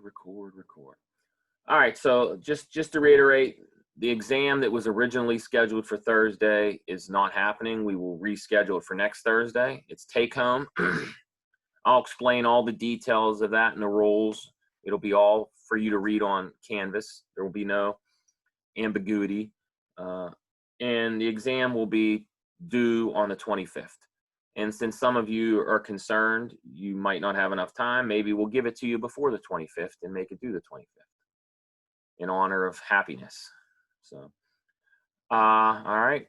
Record. All right, so just to reiterate, the exam that was originally scheduled for Thursday is not happening. We will reschedule it for next Thursday. It's take home. I'll explain all the details of that and the rules. It'll be all for you to read on Canvas. There will be no ambiguity. And the exam will be due on the 25th. And since some of you are concerned, you might not have enough time, maybe we'll give it to you before the 25th and make it due the 25th in honor of happiness. So, all right.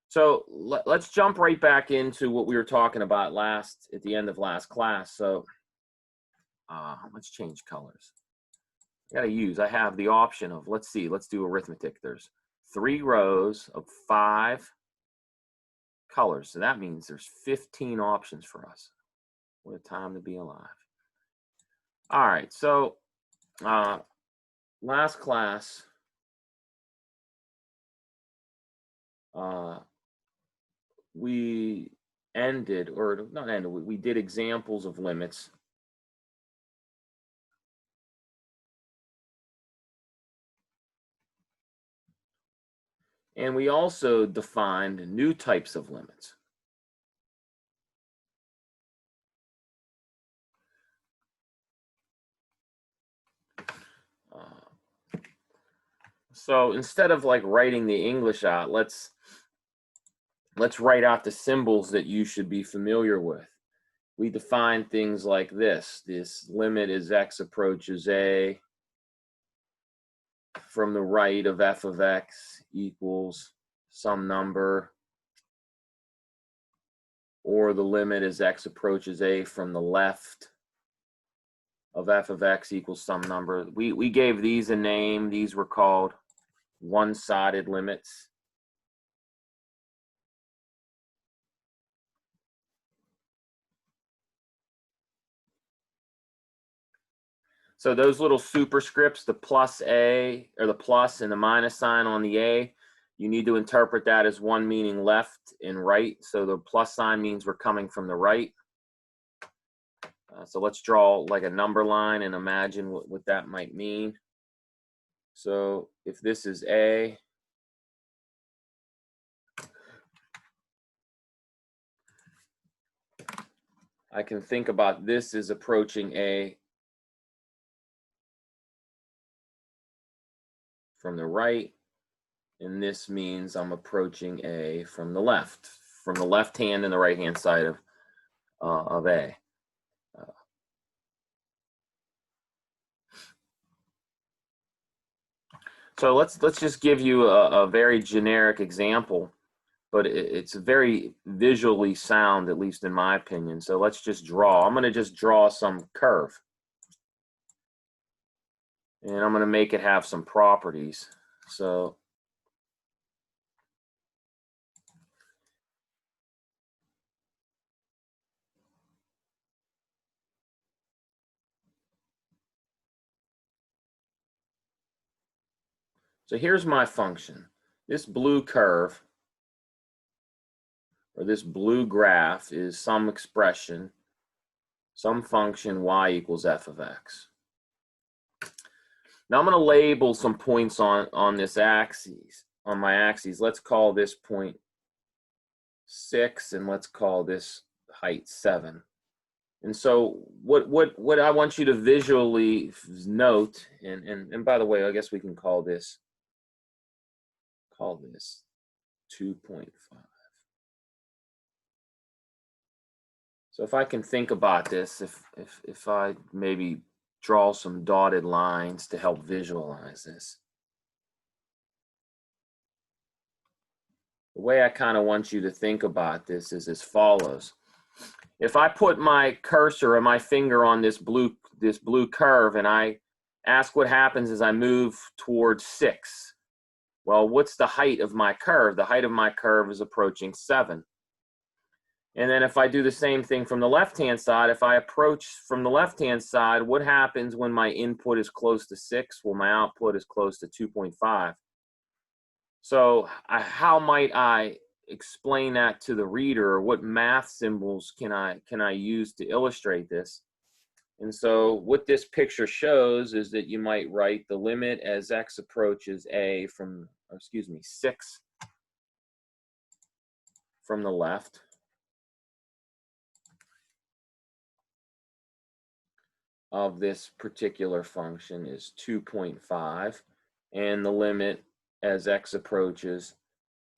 So let's jump right back into what we were talking about at the end of last class. So let's change colors. I have the option of, let's do arithmetic. There's 3 rows of 5 colors. So that means there's 15 options for us. What a time to be alive. All right, so last class, we did examples of limits. And we also defined new types of limits. So instead of like writing the English out, let's write out the symbols that you should be familiar with. We define things like this. This limit as x approaches a from the right of f of x equals some number, or the limit as x approaches a from the left of f of x equals some number. We gave these a name. These were called one-sided limits. So those little superscripts, the plus a, or the plus and the minus sign on the a, you need to interpret that as one meaning left and right. So the plus sign means we're coming from the right. So let's draw like a number line and imagine what that might mean. So if this is a, I can think about this as approaching a from the right, and this means I'm approaching a from the left hand and the right hand side of a. So let's just give you a very generic example, but it's very visually sound, at least in my opinion. So let's just draw. I'm going to just draw some curve. And I'm going to make it have some properties. So here's my function. This blue curve, or this blue graph, is some expression, some function y equals f of x. Now I'm going to label some points on this axis, on my axes. Let's call this point 6, and let's call this height 7. And so what I want you to visually note, and by the way, I guess we can call this 2.5. So if I can think about this, if I maybe draw some dotted lines to help visualize this. The way I kind of want you to think about this is as follows. If I put my cursor or my finger on this blue curve and I ask what happens as I move towards 6, well, what's the height of my curve? The height of my curve is approaching 7. And then if I do the same thing from the left-hand side, if I approach from the left-hand side, what happens when my input is close to 6? Well, my output is close to 2.5. So how might I explain that to the reader? Or what math symbols can I use to illustrate this? And so what this picture shows is that you might write the limit as x approaches a from, or excuse me, 6 from the left of this particular function is 2.5, and the limit as x approaches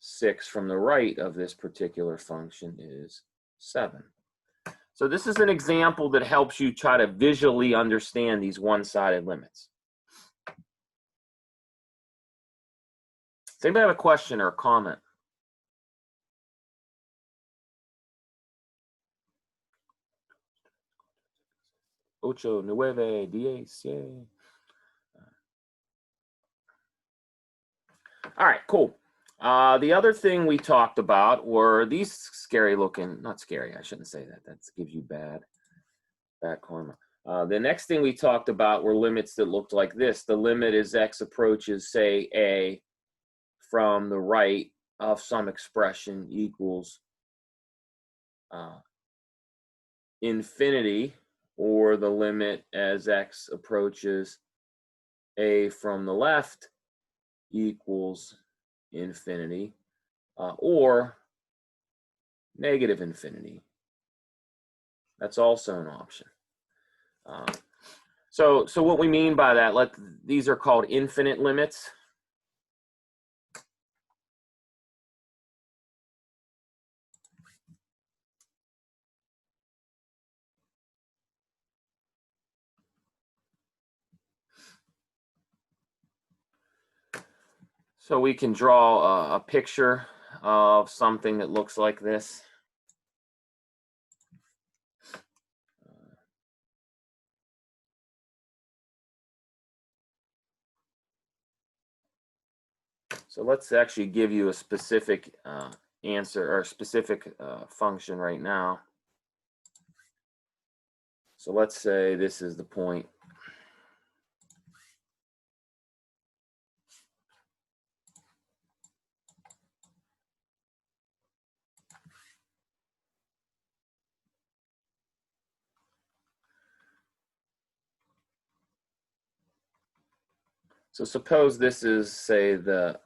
6 from the right of this particular function is 7. So this is an example that helps you try to visually understand these one-sided limits. Does anybody have a question or a comment? Ocho, nueve, diez, yeah. All right, cool. The other thing we talked about were these scary looking, not scary, I shouldn't say that. That gives you bad karma. The next thing we talked about were limits that looked like this. The limit as x approaches, say, a from the right of some expression equals infinity, or the limit as x approaches a from the left equals infinity, or negative infinity. That's also an option. So what we mean by that, these are called infinite limits. So we can draw a picture of something that looks like this. So let's actually give you a specific answer or a specific function right now. So let's say this is the point. So suppose this is, say, the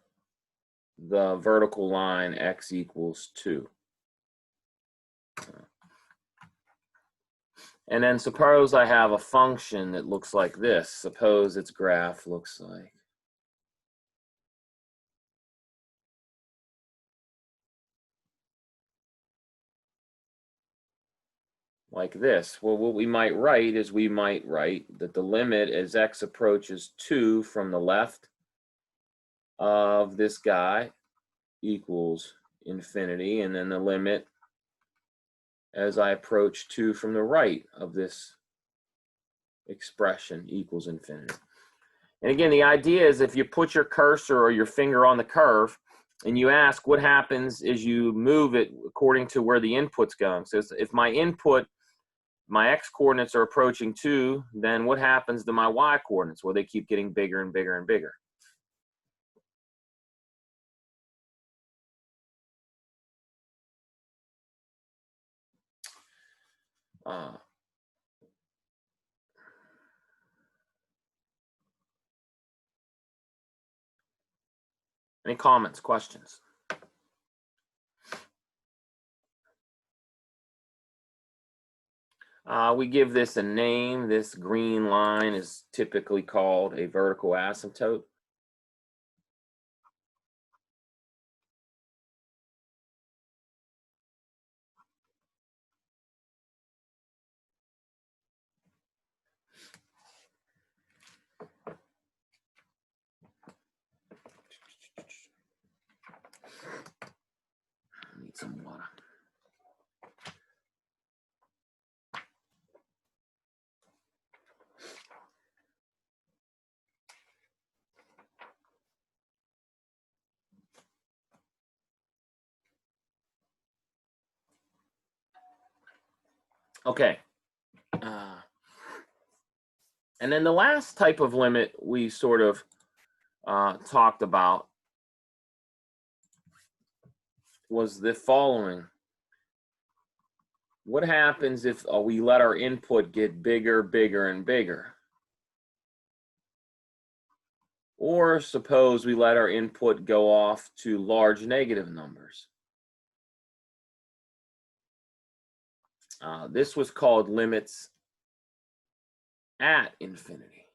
vertical line x equals 2. And then suppose I have a function that looks like this. Suppose its graph looks like this. Well, what we might write is we might write that the limit as x approaches 2 from the left of this guy equals infinity, and then the limit as I approach 2 from the right of this expression equals infinity. And again, the idea is if you put your cursor or your finger on the curve and you ask what happens as you move it according to where the input's going. So if my input, my x coordinates are approaching 2, then what happens to my y coordinates? Well, they keep getting bigger and bigger and bigger. Any comments, questions? We give this a name. This green line is typically called a vertical asymptote. Need some water. Okay. And then the last type of limit we sort of talked about was the following. what happens if we let our input get bigger, bigger, and bigger? Or suppose we let our input go off to large negative numbers. This was called limits at infinity,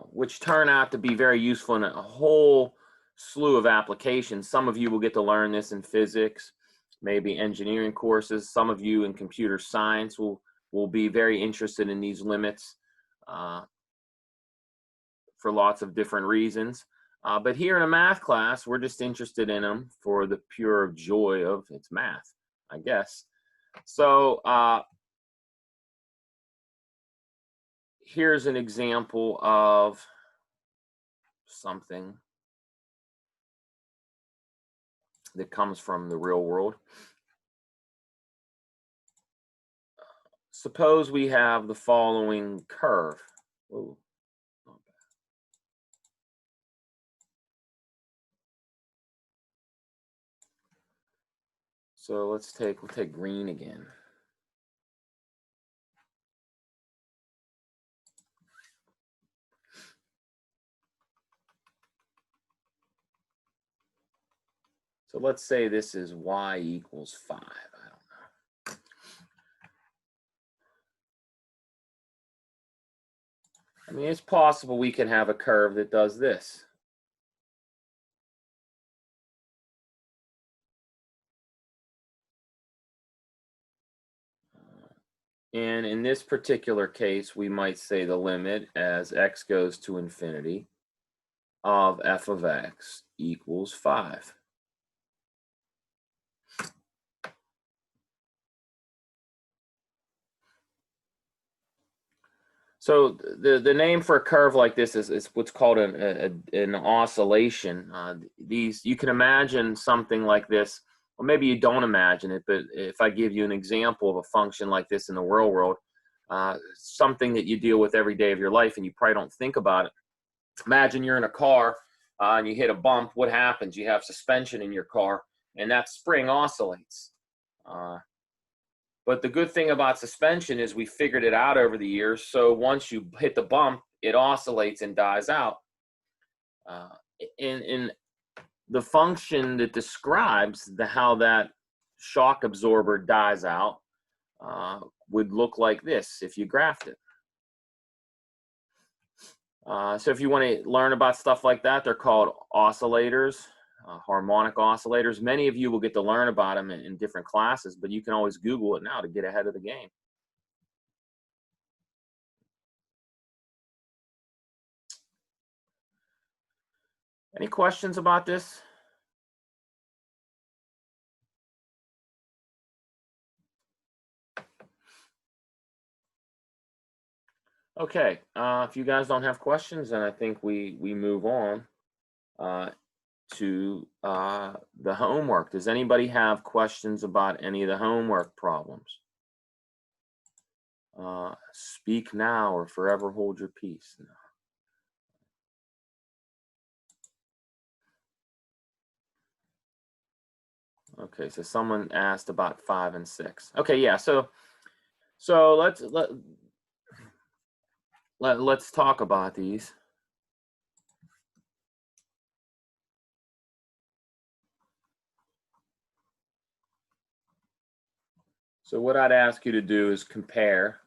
which turn out to be very useful in a whole slew of applications. Some of you will get to learn this in physics, maybe engineering courses. Some of you in computer science will be very interested in these limits for lots of different reasons. But here in a math class, we're just interested in them for the pure joy of it's math, I guess. So here's an example of something that comes from the real world. Suppose we have the following curve. Ooh, not bad. So we'll take green again. So let's say this is y equals 5. I don't know. I mean, it's possible we can have a curve that does this. And in this particular case, we might say the limit as x goes to infinity of f of x equals 5. So the name for a curve like this is what's called an oscillation. These, you can imagine something like this, or maybe you don't imagine it, but if I give you an example of a function like this in the real world, something that you deal with every day of your life and you probably don't think about it. Imagine you're in a car and you hit a bump. What happens? You have suspension in your car, and that spring oscillates. But the good thing about suspension is we figured it out over the years. So once you hit the bump, it oscillates and dies out. In the function that describes how that shock absorber dies out would look like this if you graphed it. So if you want to learn about stuff like that, they're called oscillators. Harmonic oscillators. Many of you will get to learn about them in different classes, but you can always Google it now to get ahead of the game. Any questions about this? Okay, if you guys don't have questions, then I think we move on to the homework. Does anybody have questions about any of the homework problems? Speak now or forever hold your peace. No. Okay, so someone asked about 5 and 6. Okay, yeah, so let's talk about these. So what I'd ask you to do is compare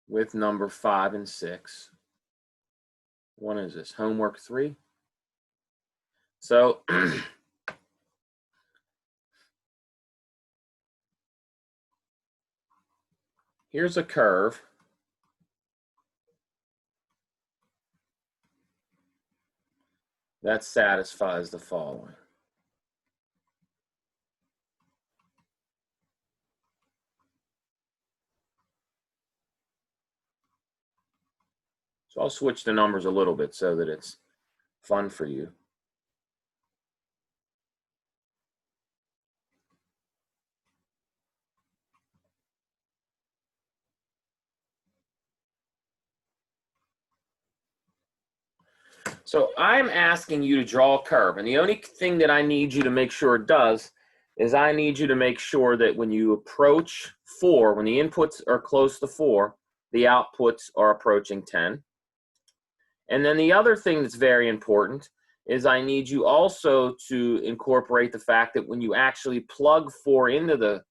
with number 5 and 6. What is this? Homework 3? So here's a curve that satisfies the following. So I'll switch the numbers a little bit so that it's fun for you. So I'm asking you to draw a curve, and the only thing that I need you to make sure it does is I need you to make sure that when you approach 4, when the inputs are close to 4, the outputs are approaching 10. And then the other thing that's very important is I need you also to incorporate the fact that when you actually plug 4 into the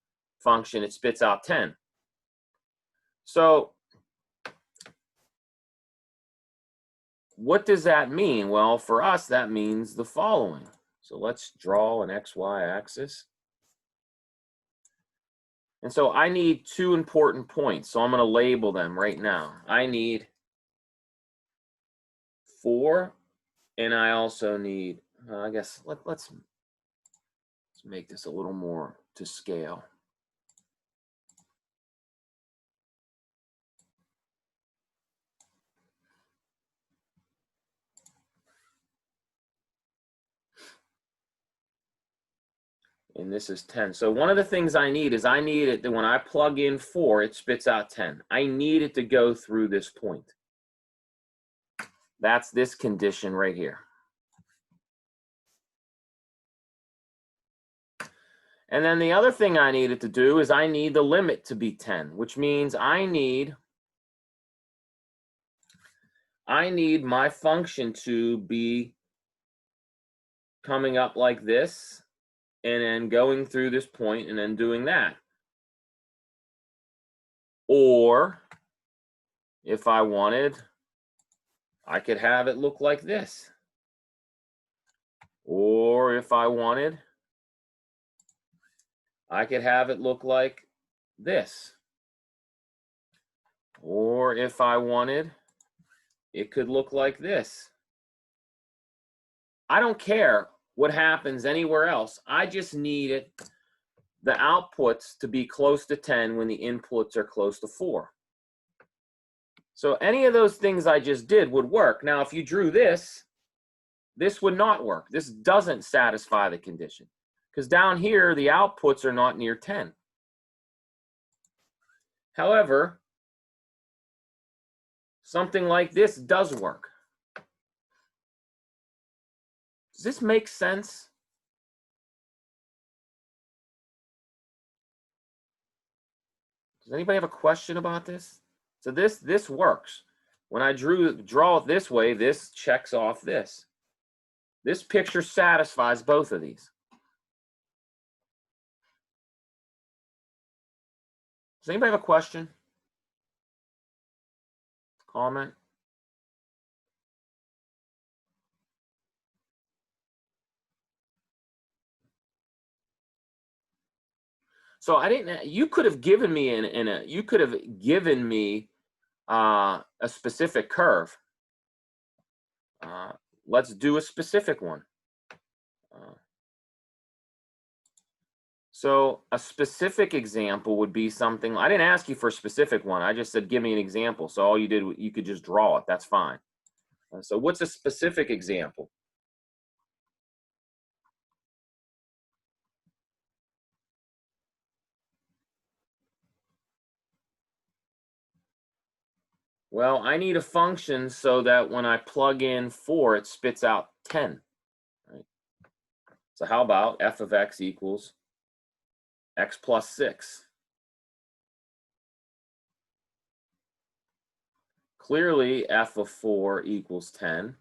function, it spits out 10. So what does that mean? Well, for us, that means the following. So let's draw an XY axis. And so I need 2 important points. So I'm going to label them right now. I need 4, and I also need, I guess, let's make this a little more to scale. And this is 10. So one of the things I need is I need it that when I plug in 4, it spits out 10. I need it to go through this point. That's this condition right here. And then the other thing I need it to do is I need the limit to be 10, which means I need my function to be coming up like this and then going through this point and then doing that. Or if I wanted, I could have it look like this. Or if I wanted, I could have it look like this. Or if I wanted, it could look like this. I don't care what happens anywhere else. I just need the outputs to be close to 10 when the inputs are close to 4. So any of those things I just did would work. Now, if you drew this, this would not work. This doesn't satisfy the condition because down here, the outputs are not near 10. However, something like this does work. Does this make sense? Does anybody have a question about this? So this works. When I draw it this way, this checks off this. This picture satisfies both of these. Does anybody have a question? Comment? So I didn't. You could have given me you could have given me a specific curve. Let's do a specific one. So a specific example would be something. I didn't ask you for a specific one. I just said give me an example. So all you did, you could just draw it. That's fine. So what's a specific example? Well, I need a function so that when I plug in 4, it spits out 10. Right? So how about f of x equals x plus 6? Clearly, f of 4 equals 10.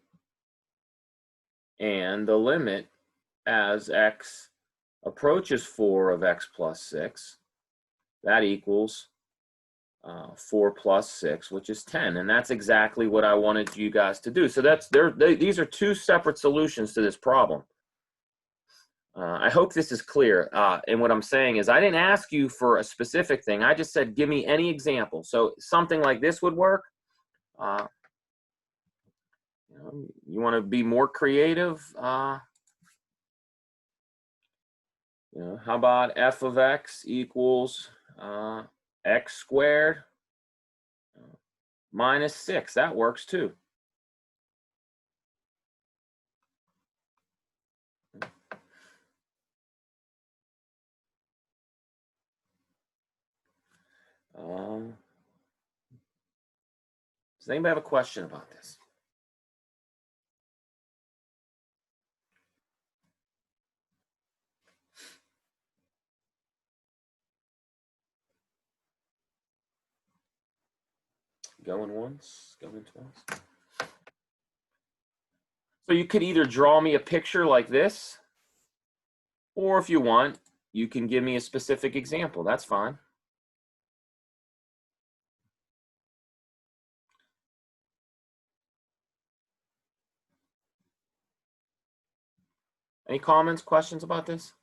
And the limit as x approaches 4 of x plus 6, that equals 4 plus 6, which is 10. And that's exactly what I wanted you guys to do. So these are 2 separate solutions to this problem. I hope this is clear. And what I'm saying is I didn't ask you for a specific thing. I just said, give me any example. So something like this would work. You want to be more creative? How about f of x equals x squared minus 6? That works too. Does anybody have a question about this? Going once, going twice. So you could either draw me a picture like this, or if you want, you can give me a specific example. That's fine. Any comments, questions about this?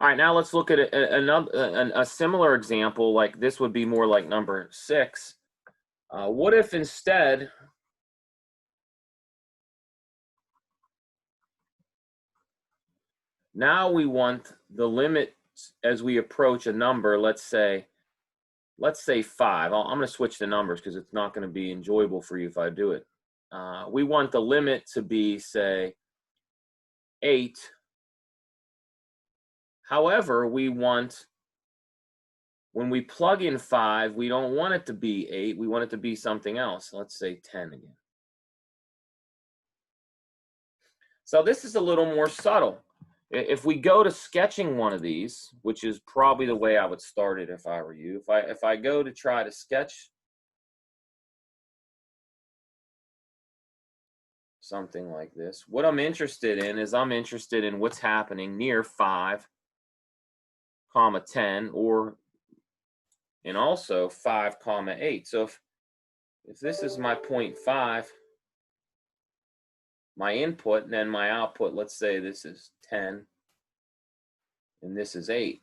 All right, now let's look at a similar example. Like this would be more like number 6. What if instead now we want the limit as we approach a number, let's say 5. I'm going to switch the numbers because it's not going to be enjoyable for you if I do it. We want the limit to be, say, 8. However, we want, when we plug in 5, we don't want it to be 8. We want it to be something else. Let's say 10 again. So this is a little more subtle. If we go to sketching one of these, which is probably the way I would start it if I were you, if I go to try to sketch something like this, what I'm interested in is I'm interested in what's happening near 5, comma 10, and also 5, comma 8. So if this is my point 5, my input, and then my output, let's say this is 10 and this is 8.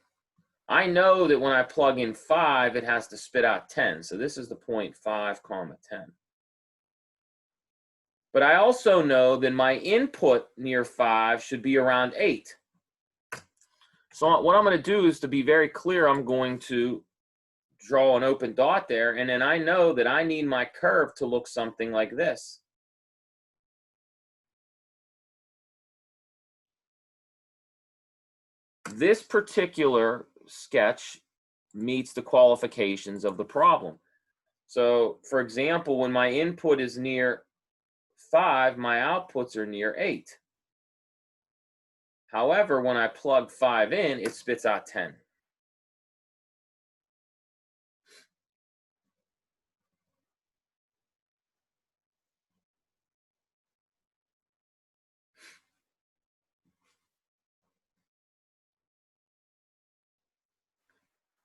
I know that when I plug in 5, it has to spit out 10. So this is the point 5, comma 10. But I also know that my input near 5 should be around 8. So what I'm going to do is, to be very clear, I'm going to draw an open dot there, and then I know that I need my curve to look something like this. This particular sketch meets the qualifications of the problem. So, for example, when my input is near 5, my outputs are near 8. However, when I plug 5 in, it spits out 10.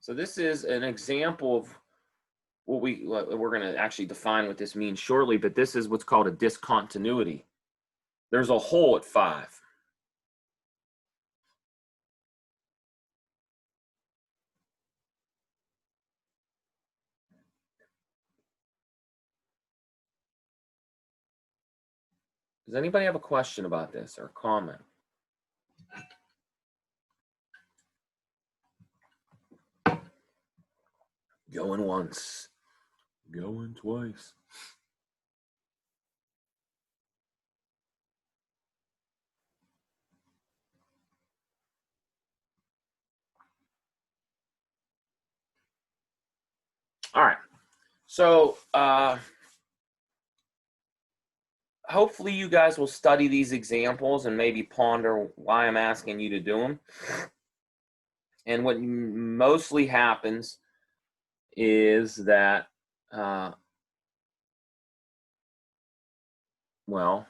So this is an example of what we're going to actually define what this means shortly, but this is what's called a discontinuity. There's a hole at 5. Does anybody have a question about this or comment? Going once, going twice. All right. So hopefully you guys will study these examples and maybe ponder why I'm asking you to do them. And what mostly happens is that, well,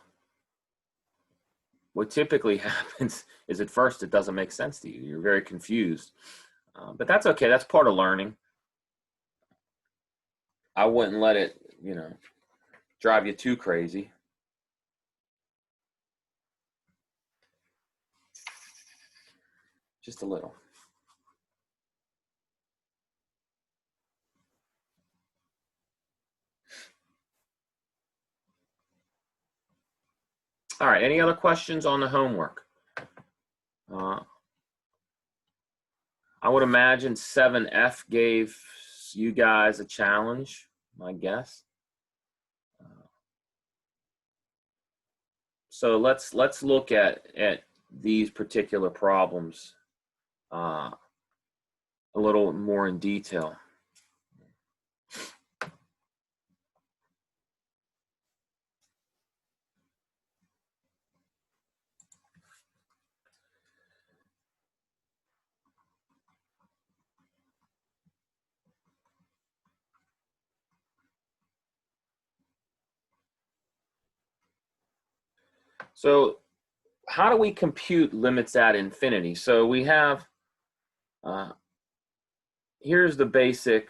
what typically happens is at first it doesn't make sense to you. You're very confused. But that's okay. That's part of learning. I wouldn't let it, drive you too crazy. Just a little. All right, any other questions on the homework? I would imagine 7F gave you guys a challenge, my guess. So let's look at these particular problems a little more in detail. So how do we compute limits at infinity? So we have, here's the basic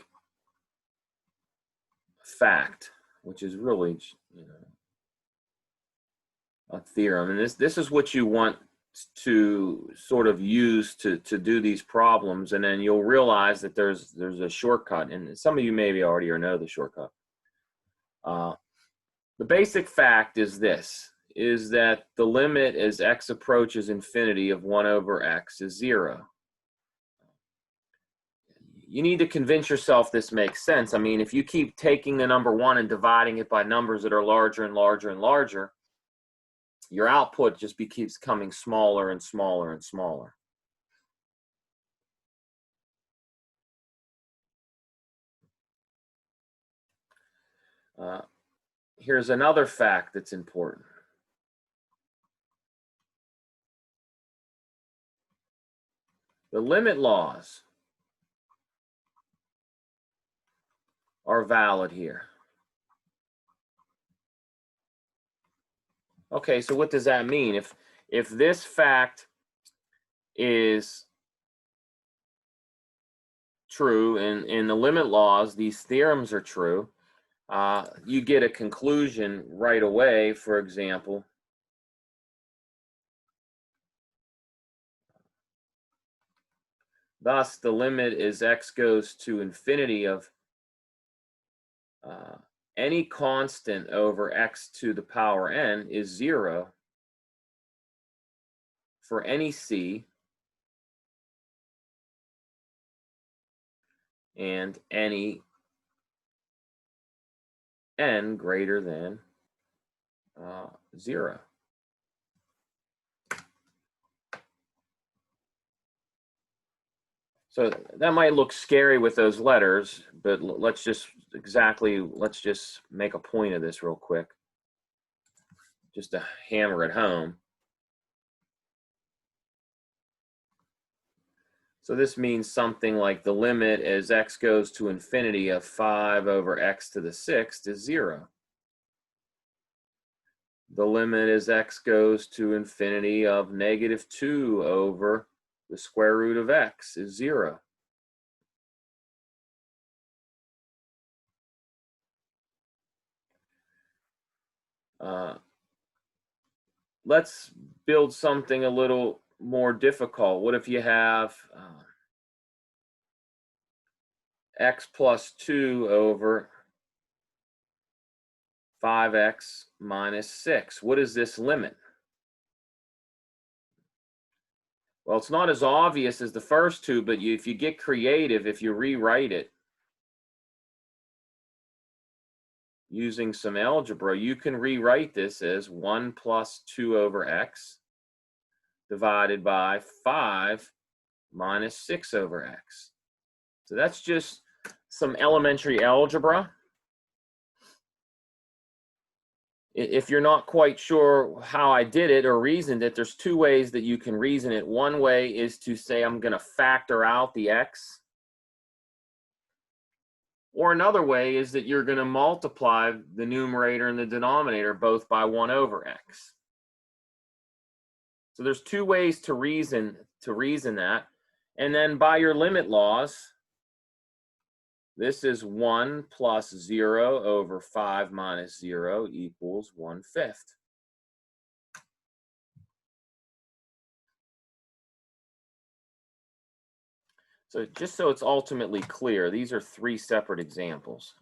fact, which is really, a theorem. And this is what you want to sort of use to do these problems, and then you'll realize that there's a shortcut, and some of you maybe already or know the shortcut. The basic fact is this, is that the limit as x approaches infinity of 1 over x is 0. You need to convince yourself this makes sense. I mean, if you keep taking the number 1 and dividing it by numbers that are larger and larger and larger, your output just keeps coming smaller and smaller and smaller. Here's another fact that's important. The limit laws are valid here. Okay, so what does that mean? If this fact is true and in the limit laws, these theorems are true, you get a conclusion right away. For example, thus the limit as x goes to infinity of any constant over x to the power n is 0 for any c and any n greater than 0. So that might look scary with those letters, but let's just make a point of this real quick, just to hammer it home. So this means something like the limit as x goes to infinity of 5 over x to the 6th is 0. The limit as x goes to infinity of -2 over the square root of x is 0. Let's build something a little more difficult. What if you have x plus 2 over 5x minus 6? What is this limit? Well, it's not as obvious as the first two, but if you get creative, if you rewrite it using some algebra, you can rewrite this as 1 plus 2 over x divided by 5 minus 6 over x. So that's just some elementary algebra. If you're not quite sure how I did it or reasoned it, there's two ways that you can reason it. One way is to say I'm going to factor out the x. Or another way is that you're going to multiply the numerator and the denominator both by 1 over x. So there's two ways to reason that. And then by your limit laws, this is 1 plus 0 over 5 minus 0 equals 1/5. So just so it's ultimately clear, these are three separate examples.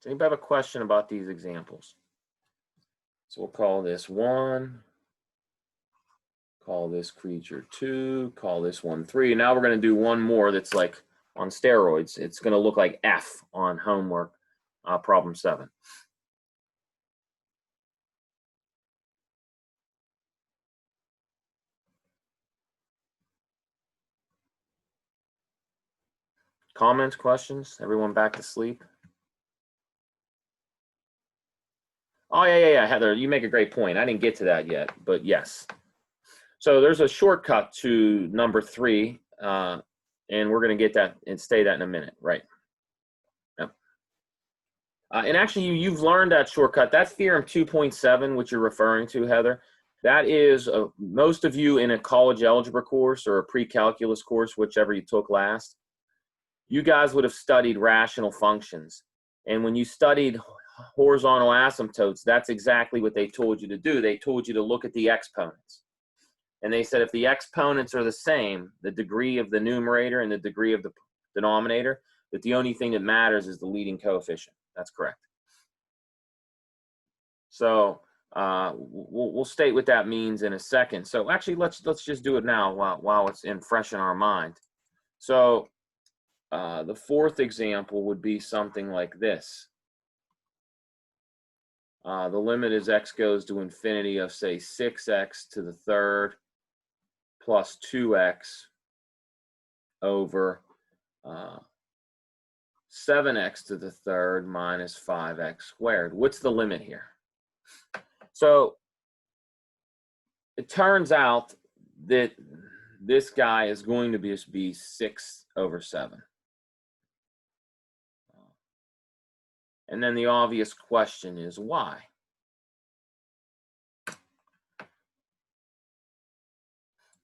Does anybody have a question about these examples? So we'll call this 1, call this creature 2, call this one 3. And now we're going to do one more that's like on steroids. It's going to look like F on homework, problem 7. Comments, questions? Everyone back to sleep? Oh, yeah, Heather, you make a great point. I didn't get to that yet, but yes. So there's a shortcut to number 3, and we're going to get that and stay that in a minute, right? Yep. And actually, you've learned that shortcut. That's theorem 2.7, which you're referring to, Heather. That is, most of you in a college algebra course or a pre-calculus course, whichever you took last, you guys would have studied rational functions. And when you studied horizontal asymptotes, that's exactly what they told you to do. They told you to look at the exponents. And they said if the exponents are the same, the degree of the numerator and the degree of the denominator, that the only thing that matters is the leading coefficient. That's correct. So we'll state what that means in a second. So actually, let's just do it now while it's fresh in our mind. So the fourth example would be something like this. The limit as x goes to infinity of, say, 6x to the third plus 2x over 7x to the third minus 5x squared. What's the limit here? So it turns out that this guy is going to be 6 over 7. And then the obvious question is why?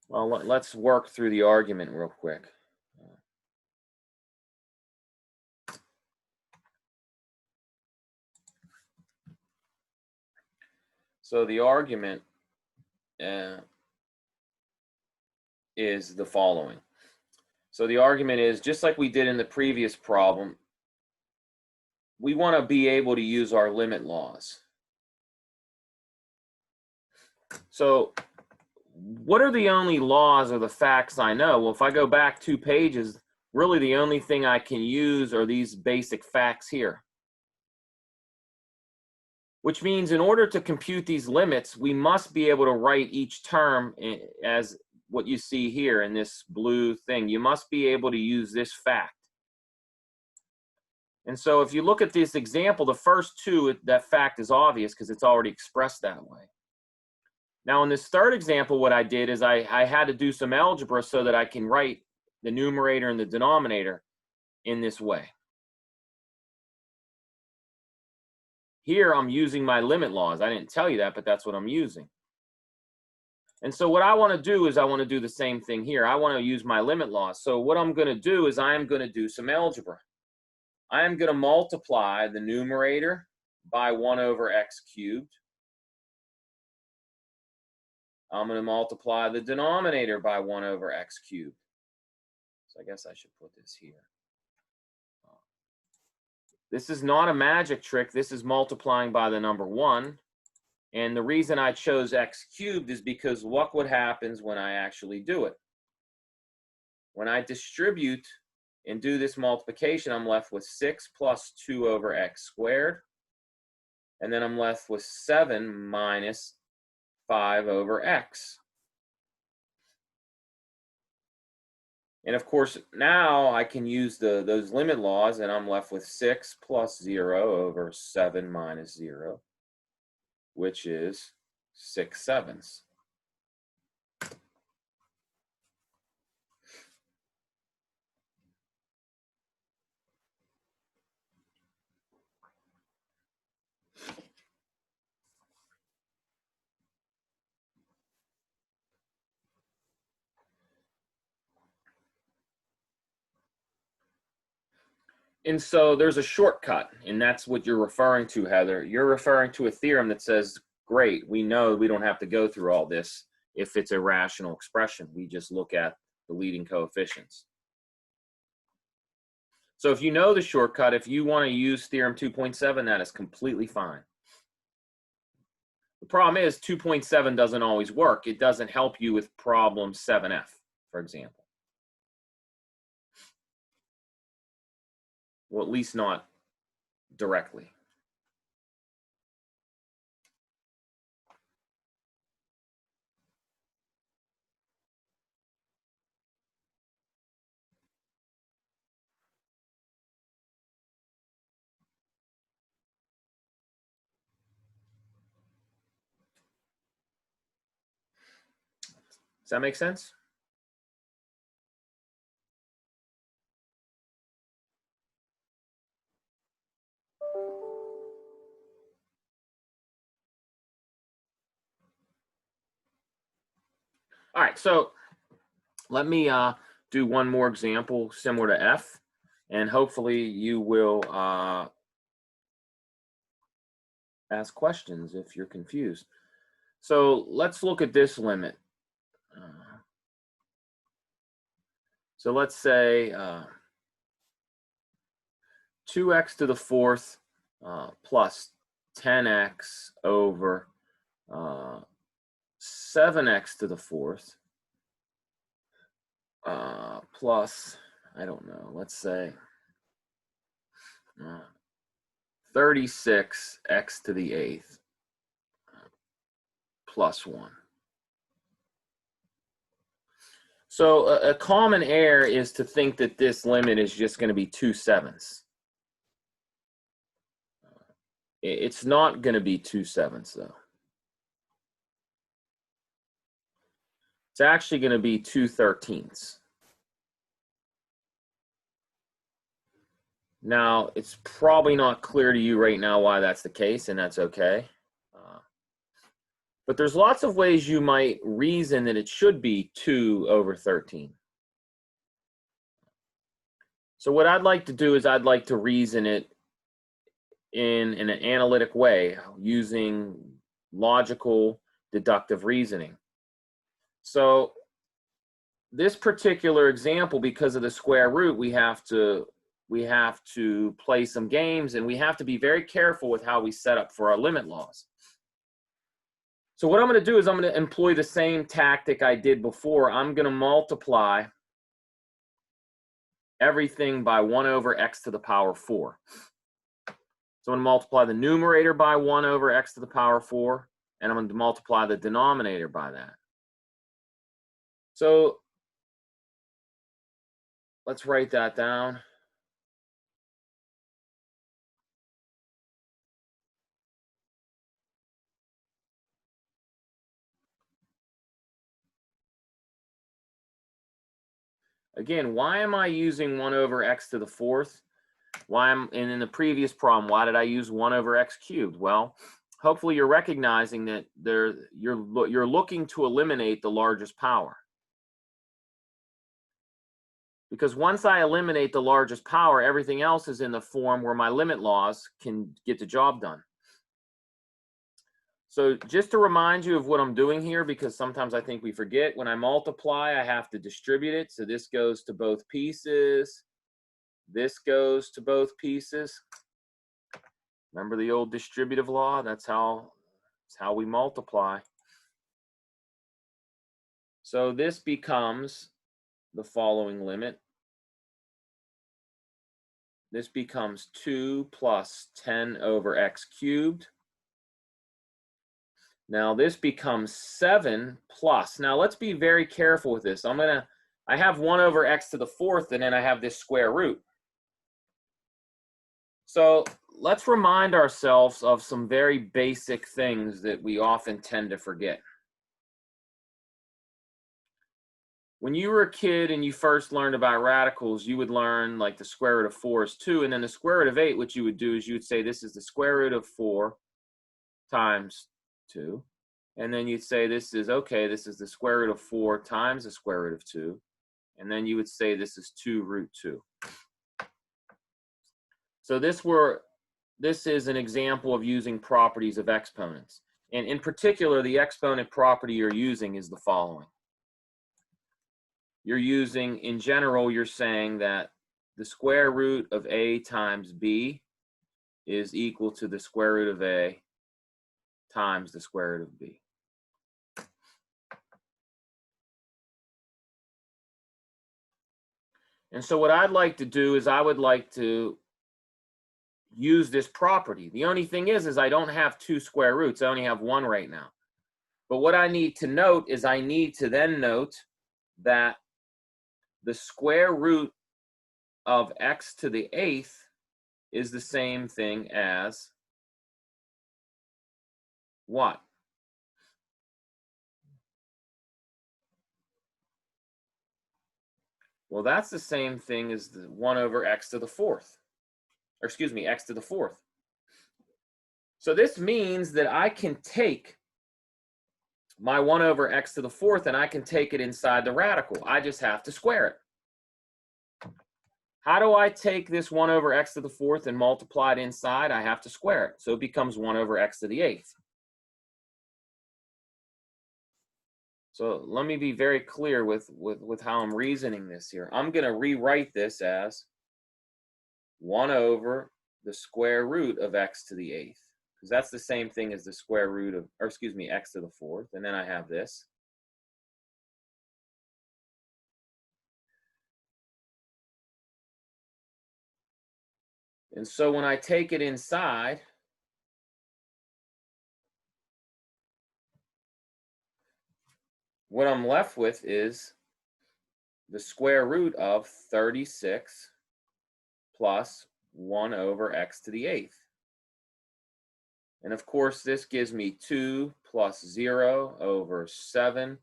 Well, let's work through the argument real quick. So the argument is the following. So the argument is, just like we did in the previous problem, we want to be able to use our limit laws. So what are the only laws or the facts I know? Well, if I go back 2 pages, really the only thing I can use are these basic facts here. Which means in order to compute these limits, we must be able to write each term as what you see here in this blue thing. You must be able to use this fact. And so if you look at this example, the first 2, that fact is obvious because it's already expressed that way. Now in this third example, what I did is I had to do some algebra so that I can write the numerator and the denominator in this way. Here I'm using my limit laws. I didn't tell you that, but that's what I'm using. And so what I want to do is I want to do the same thing here. I want to use my limit laws. So what I'm going to do is I am going to do some algebra. I am going to multiply the numerator by 1 over x cubed. I'm going to multiply the denominator by 1 over x cubed. So I guess I should put this here. This is not a magic trick. This is multiplying by the number 1. And the reason I chose x cubed is because look what happens when I actually do it. When I distribute and do this multiplication, I'm left with 6 plus 2 over x squared. And then I'm left with 7 minus 5 over x. And of course, now I can use those limit laws, and I'm left with 6 plus 0 over 7 minus 0, which is 6/7. And so there's a shortcut, and that's what you're referring to, Heather. You're referring to a theorem that says, great, we know we don't have to go through all this if it's a rational expression. We just look at the leading coefficients. So if you know the shortcut, if you want to use theorem 2.7, that is completely fine. The problem is 2.7 doesn't always work. It doesn't help you with problem 7F, for example. Well, at least not directly. Does that make sense? All right, so let me do one more example similar to F, and hopefully you will ask questions if you're confused. So let's look at this limit. So let's say 2x to the fourth plus 10x over 7x to the fourth plus, I don't know, let's say 36x to the eighth plus 1. So a common error is to think that this limit is just going to be 2/7. It's not going to be 2/7 though. It's actually going to be 2/13. Now, it's probably not clear to you right now why that's the case, and that's okay. But there's lots of ways you might reason that it should be 2/13. So what I'd like to do is I'd like to reason it in an analytic way using logical deductive reasoning. So this particular example, because of the square root, we have to play some games, and we have to be very careful with how we set up for our limit laws. So what I'm going to do is I'm going to employ the same tactic I did before. I'm going to multiply everything by 1 over x to the power 4. So I'm going to multiply the numerator by 1 over x to the power 4, and I'm going to multiply the denominator by that. So let's write that down. Again, why am I using 1 over x to the fourth? And in the previous problem, why did I use 1 over x cubed? Well, hopefully you're recognizing that you're looking to eliminate the largest power. Because once I eliminate the largest power, everything else is in the form where my limit laws can get the job done. So just to remind you of what I'm doing here, because sometimes I think we forget, when I multiply, I have to distribute it. So this goes to both pieces. This goes to both pieces. Remember the old distributive law? That's how we multiply. So this becomes the following limit. This becomes 2 plus 10 over x cubed. Now this becomes 7 plus. Now let's be very careful with this. I have 1 over x to the fourth, and then I have this square root. So let's remind ourselves of some very basic things that we often tend to forget. When you were a kid and you first learned about radicals, you would learn like the square root of 4 is 2, and then the square root of 8, what you would do is you would say this is the square root of 4 times 2. And then you'd say this is the square root of 4 times the square root of 2. And then you would say this is 2 root 2. So this is an example of using properties of exponents. And in particular, the exponent property you're using is the following. In general, you're saying that the square root of a times b is equal to the square root of a times the square root of b. And so what I'd like to do is I would like to use this property. The only thing is I don't have 2 square roots. I only have 1 right now. But what I need to note is I need to then note that the square root of x to the 8th is the same thing as what? Well, that's the same thing as the 1 over x to the fourth, or excuse me, x to the fourth. So this means that I can take my 1 over x to the fourth and I can take it inside the radical. I just have to square it. How do I take this 1 over x to the fourth and multiply it inside? I have to square it. So it becomes 1 over x to the eighth. So let me be very clear with how I'm reasoning this here. I'm going to rewrite this as 1 over the square root of x to the eighth, because that's the same thing as the square root of, or excuse me, x to the fourth. And then I have this. And so when I take it inside, what I'm left with is the square root of 36 plus 1 over x to the eighth. And of course, this gives me 2 plus 0 over 7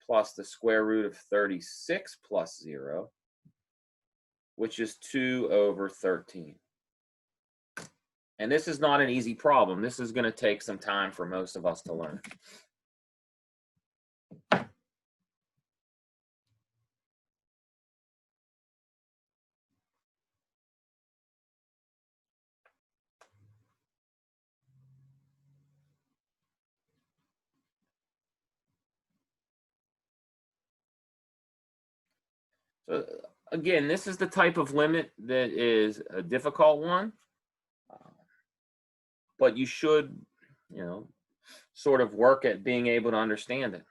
plus the square root of 36 plus 0, which is 2 over 13. And this is not an easy problem. This is going to take some time for most of us to learn. So again, this is the type of limit that is a difficult one, but you should, sort of work at being able to understand it.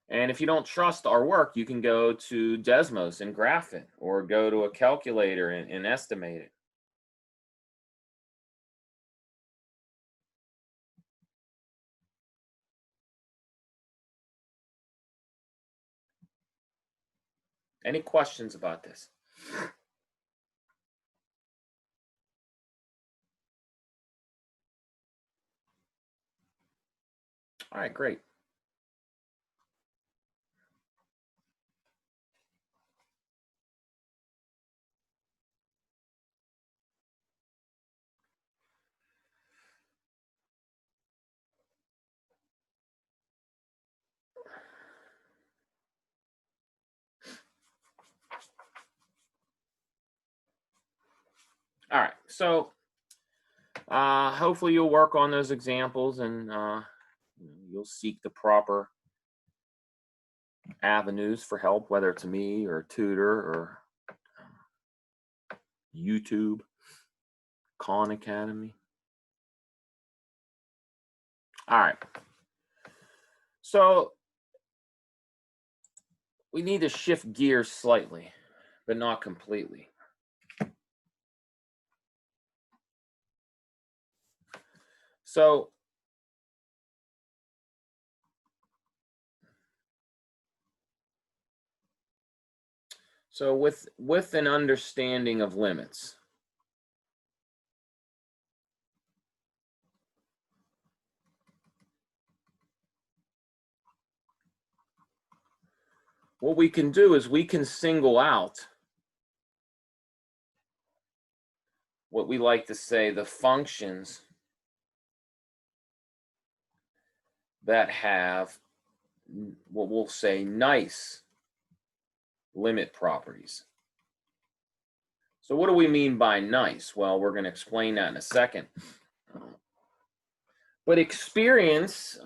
And if you don't trust our work, you can go to Desmos and graph it, or go to a calculator and estimate it. Any questions about this? All right, great. All right, so hopefully you'll work on those examples, and you'll seek the proper avenues for help, whether it's me or a tutor or YouTube, Khan Academy. All right. So we need to shift gears slightly, but not completely. So with an understanding of limits, what we can do is we can single out what we like to say the functions that have what we'll say nice limit properties. So what do we mean by nice? Well, we're going to explain that in a second. But experience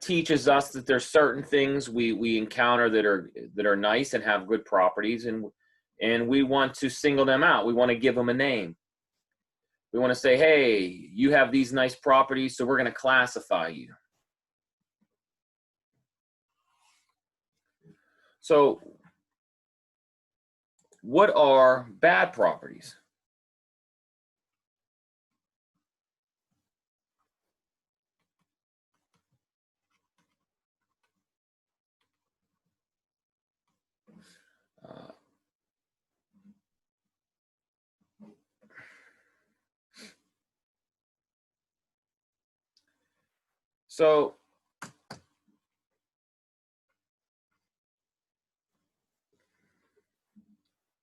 teaches us that there's certain things we encounter that are nice and have good properties, and we want to single them out. We want to give them a name. We want to say, hey, you have these nice properties, so we're going to classify you. So what are bad properties? So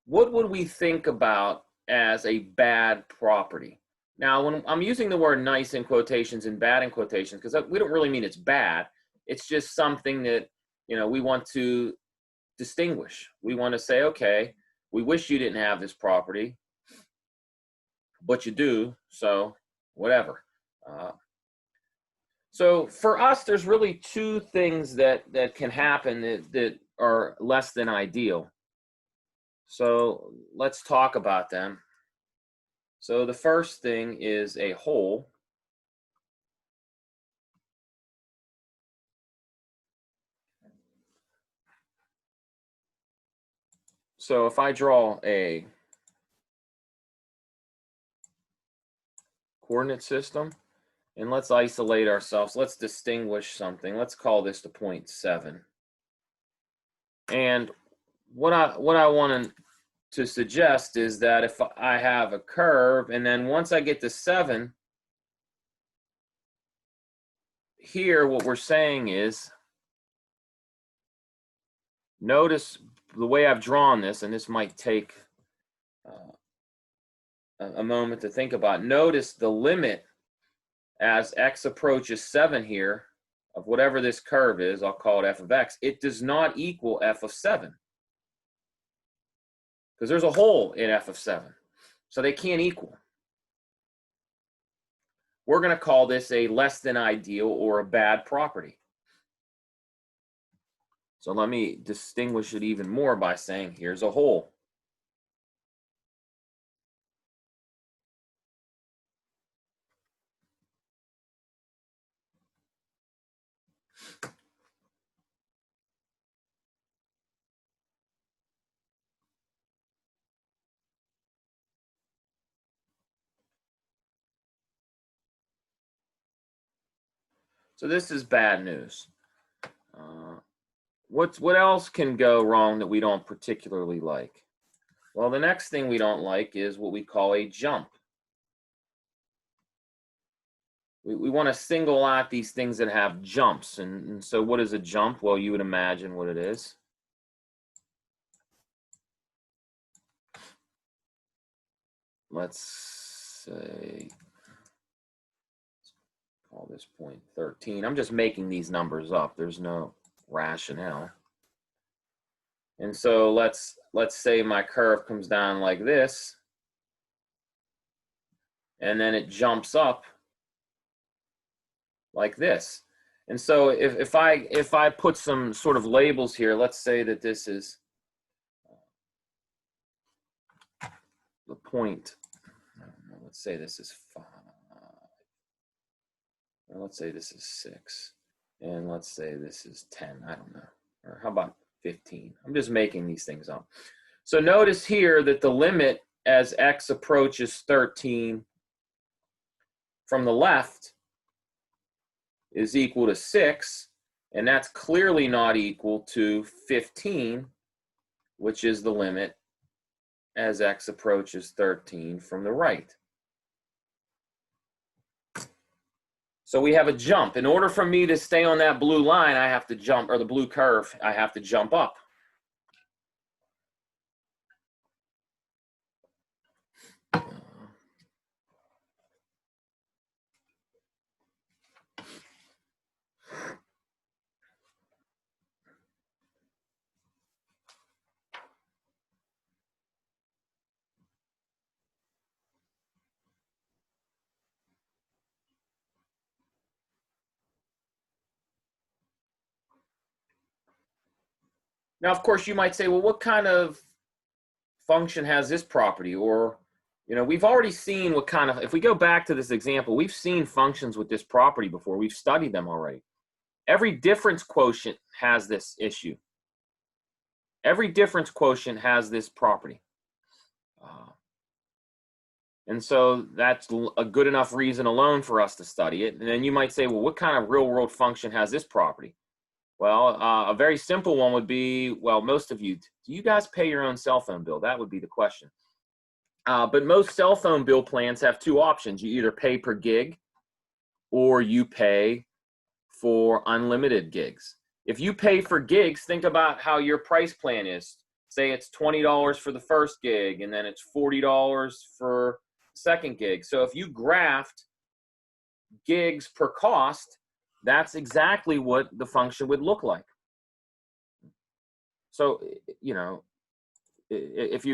what would we think about as a bad property? Now, when I'm using the word nice in quotations and bad in quotations, because we don't really mean it's bad. It's just something that, we want to distinguish. We want to say, okay, we wish you didn't have this property, but you do, so whatever. So for us, there's really two things that can happen that are less than ideal. So let's talk about them. So the first thing is a hole. So if I draw a coordinate system, and let's isolate ourselves, let's distinguish something. Let's call this the point 7. And what I want to suggest is that if I have a curve, and then once I get to 7, here what we're saying is, notice the way I've drawn this, and this might take a moment to think about. Notice the limit as x approaches 7 here of whatever this curve is, I'll call it f of x, it does not equal f of 7. Because there's a hole in f of 7. So they can't equal. We're going to call this a less than ideal or a bad property. So let me distinguish it even more by saying here's a hole. So this is bad news. What else can go wrong that we don't particularly like? Well, the next thing we don't like is what we call a jump. We want to single out these things that have jumps. And so what is a jump? Well, you would imagine what it is. Let's say, call this point 13. I'm just making these numbers up. There's no rationale. And so let's say my curve comes down like this, and then it jumps up like this. And so if I put some sort of labels here, let's say that this is the point. Let's say this is 5. Or let's say this is 6. And let's say this is 10. I don't know. Or how about 15? I'm just making these things up. So notice here that the limit as x approaches 13 from the left is equal to 6, and that's clearly not equal to 15, which is the limit as x approaches 13 from the right. So we have a jump. In order for me to stay on that blue line, I have to jump, or the blue curve, I have to jump up. Now, of course, you might say, well, what kind of function has this property? Or, we've already seen what kind of, if we go back to this example, we've seen functions with this property before. We've studied them already. Every difference quotient has this issue. Every difference quotient has this property. And so that's a good enough reason alone for us to study it. And then you might say, well, what kind of real world function has this property? Well, a very simple one would be, well, most of you, do you guys pay your own cell phone bill? That would be the question. But most cell phone bill plans have two options. You either pay per gig or you pay for unlimited gigs. If you pay for gigs, think about how your price plan is. Say it's $20 for the first gig, and then it's $40 for the second gig. So if you graphed gigs per cost, that's exactly what the function would look like. So, you know, if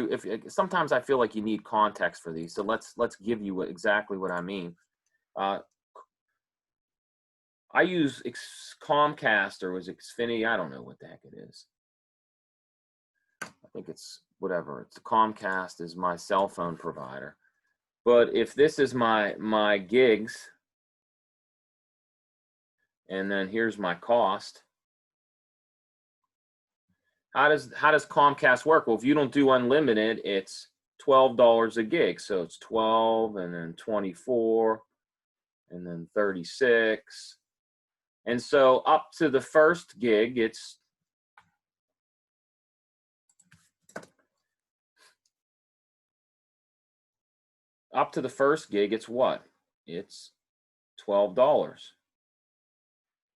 sometimes I feel like you need context for these. So let's give you exactly what I mean. I use Comcast, or was it Xfinity? I don't know what the heck it is. I think it's whatever. It's Comcast is my cell phone provider. But if this is my gigs, and then here's my cost, how does Comcast work? Well, if you don't do unlimited, it's $12 a gig. So it's 12, and then 24, and then 36. And so up to the first gig, it's what? It's $12.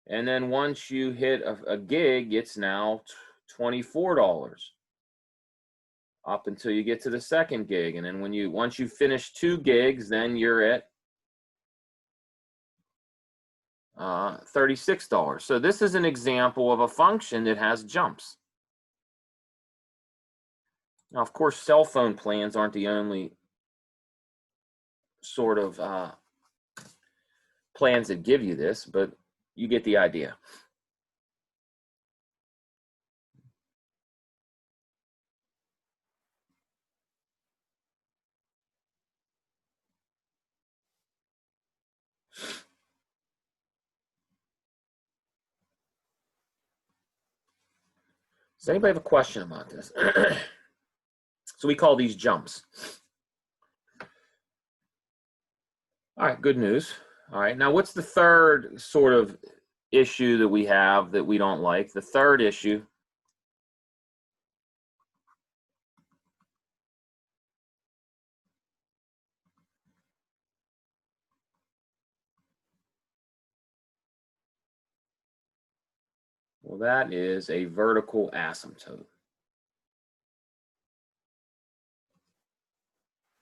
And then once you hit a gig, it's now $24 up until you get to the second gig. And then once you finish 2 gigs, then you're at $36. So this is an example of a function that has jumps. Now, of course, cell phone plans aren't the only sort of plans that give you this, but you get the idea. Does anybody have a question about this? So we call these jumps. All right, good news. All right, now what's the third sort of issue that we have that we don't like? The third issue well, that is a vertical asymptote.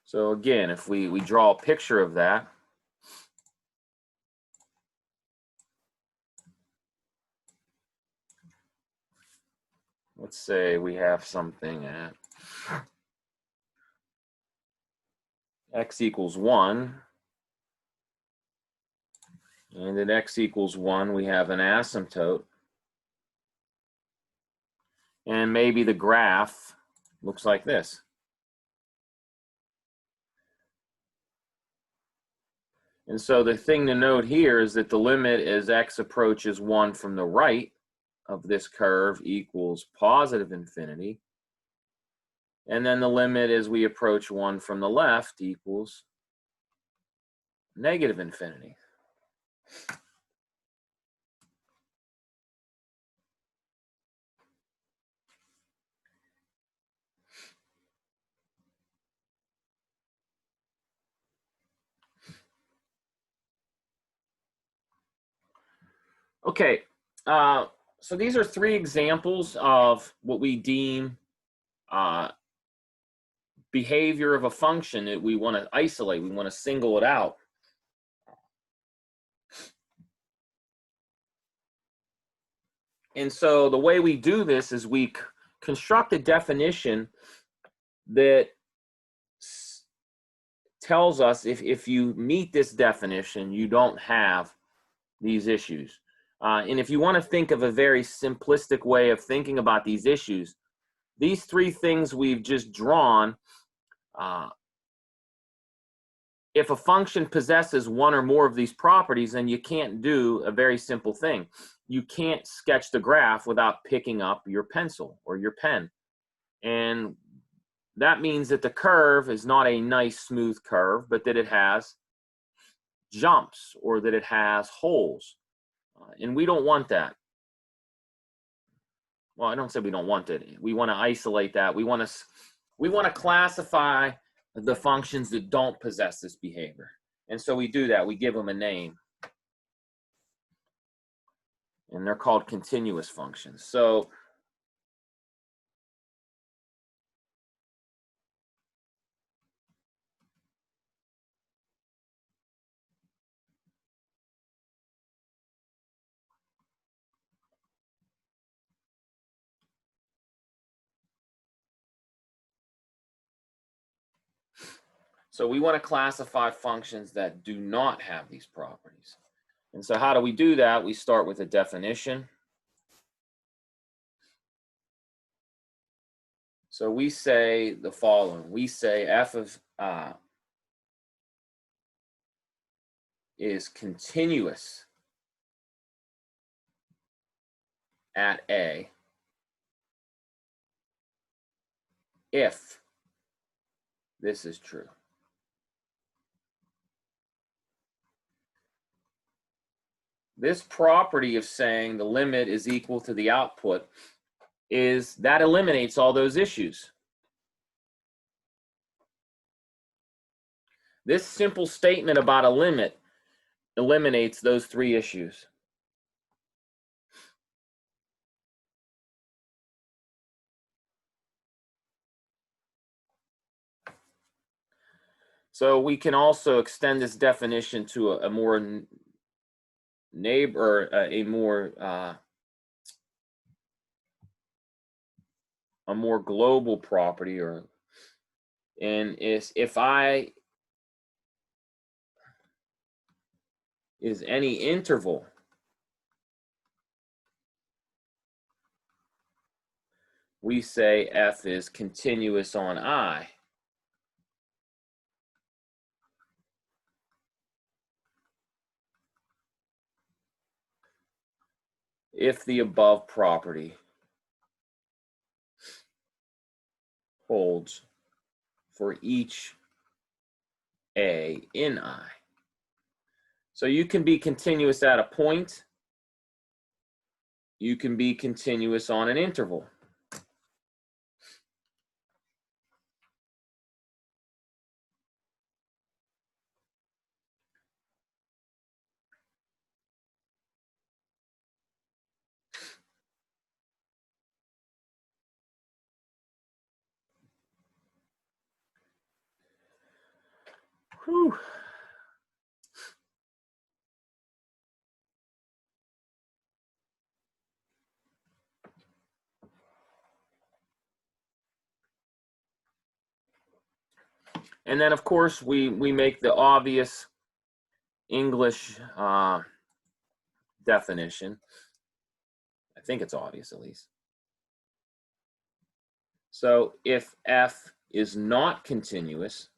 So again, if we draw a picture of that, let's say we have something at x equals 1, and at x equals 1, we have an asymptote, and maybe the graph looks like this. And so the thing to note here is that the limit as x approaches 1 from the right of this curve equals positive infinity. And then the limit as we approach 1 from the left equals negative infinity. Okay, so these are 3 examples of what we deem behavior of a function that we want to isolate. We want to single it out. And so the way we do this is we construct a definition that tells us if you meet this definition, you don't have these issues. And if you want to think of a very simplistic way of thinking about these issues, these 3 things we've just drawn, if a function possesses one or more of these properties, then you can't do a very simple thing. You can't sketch the graph without picking up your pencil or your pen. And that means that the curve is not a nice smooth curve, but that it has jumps or that it has holes. And we don't want that. Well, I don't say we don't want it. We want to isolate that. We want to classify the functions that don't possess this behavior. And so we do that. We give them a name. and they're called continuous functions. So we want to classify functions that do not have these properties. And so how do we do that? We start with a definition. So we say the following. We say f of is continuous at A if this is true. This property of saying the limit is equal to the output that eliminates all those issues. This simple statement about a limit eliminates those three issues. So we can also extend this definition to a more a more global property, and if I is any interval we say f is continuous on I if the above property holds for each A in I. So you can be continuous at a point. You can be continuous on an interval. Whew. And then, of course, we make the obvious English definition. I think it's obvious, at least. So if f is not continuous,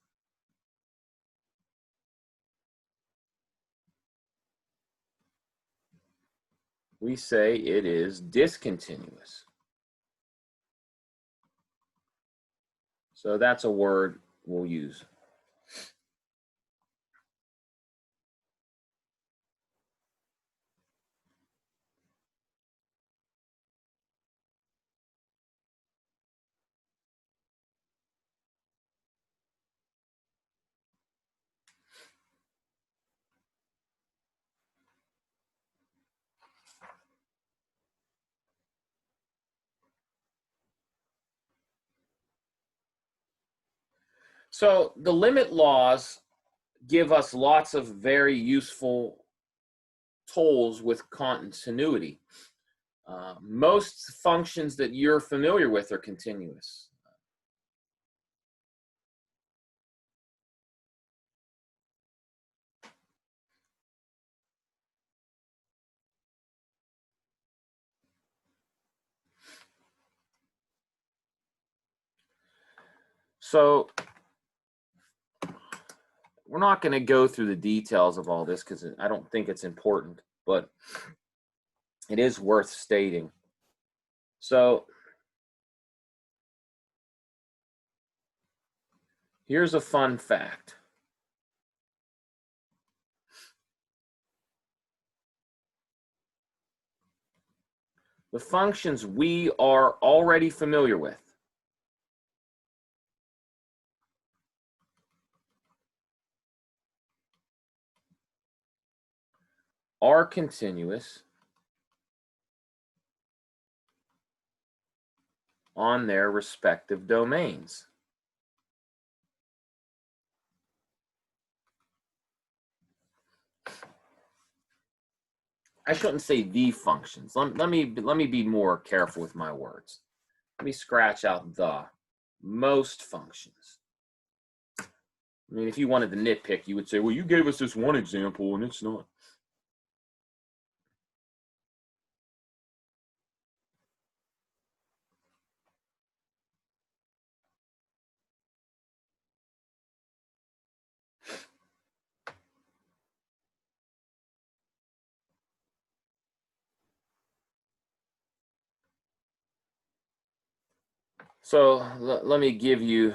we say it is discontinuous. So that's a word we'll use. So the limit laws give us lots of very useful tools with continuity. Most functions that you're familiar with are continuous. So we're not going to go through the details of all this because I don't think it's important, but it is worth stating. So here's a fun fact. The functions we are already familiar with are continuous on their respective domains. I shouldn't say the functions. Let me be more careful with my words. Let me scratch out the most functions. I mean, if you wanted to nitpick, you would say, well, you gave us this one example and it's not. So let me give you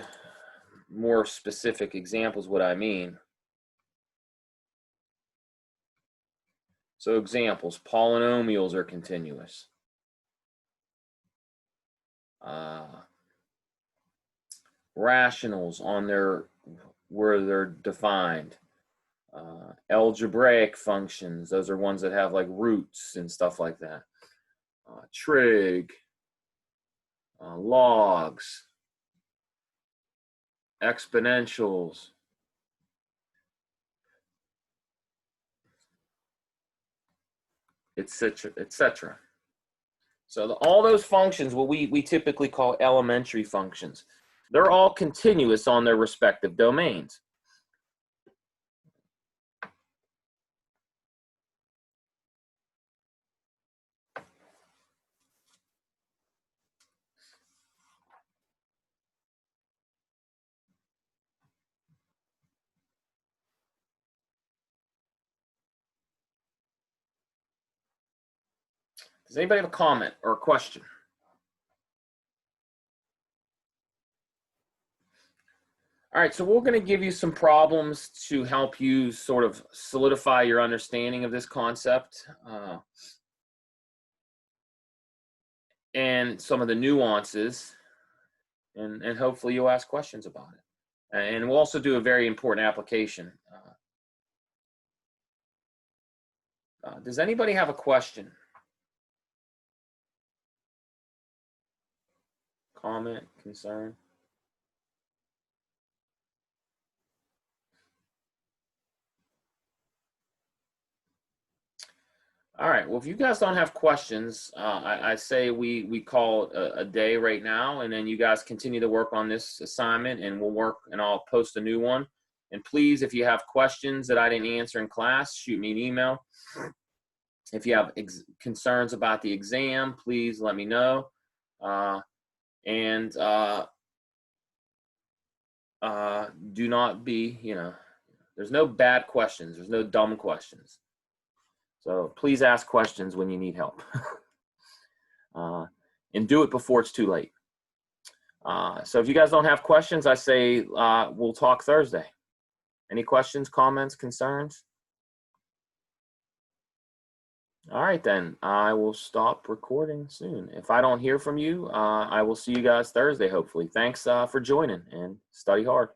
more specific examples what I mean. So examples, polynomials are continuous. Rationals on their, where they're defined. Algebraic functions, those are ones that have like roots and stuff like that. Trig, logs, exponentials, etc., etc. So all those functions, what we typically call elementary functions, they're all continuous on their respective domains. Does anybody have a comment or a question? All right, so we're going to give you some problems to help you sort of solidify your understanding of this concept and some of the nuances, and hopefully you'll ask questions about it. And we'll also do a very important application. Does anybody have a question? Comment, concern? All right, well, if you guys don't have questions, I say we call it a day right now, and then you guys continue to work on this assignment, and we'll work, and I'll post a new one. And please, if you have questions that I didn't answer in class, shoot me an email. If you have concerns about the exam, please let me know. Do not be, there's no bad questions. There's no dumb questions. So please ask questions when you need help. And do it before it's too late. So if you guys don't have questions, I say we'll talk Thursday. Any questions, comments, concerns? All right, then. I will stop recording soon. If I don't hear from you, I will see you guys Thursday, hopefully. Thanks for joining, and study hard.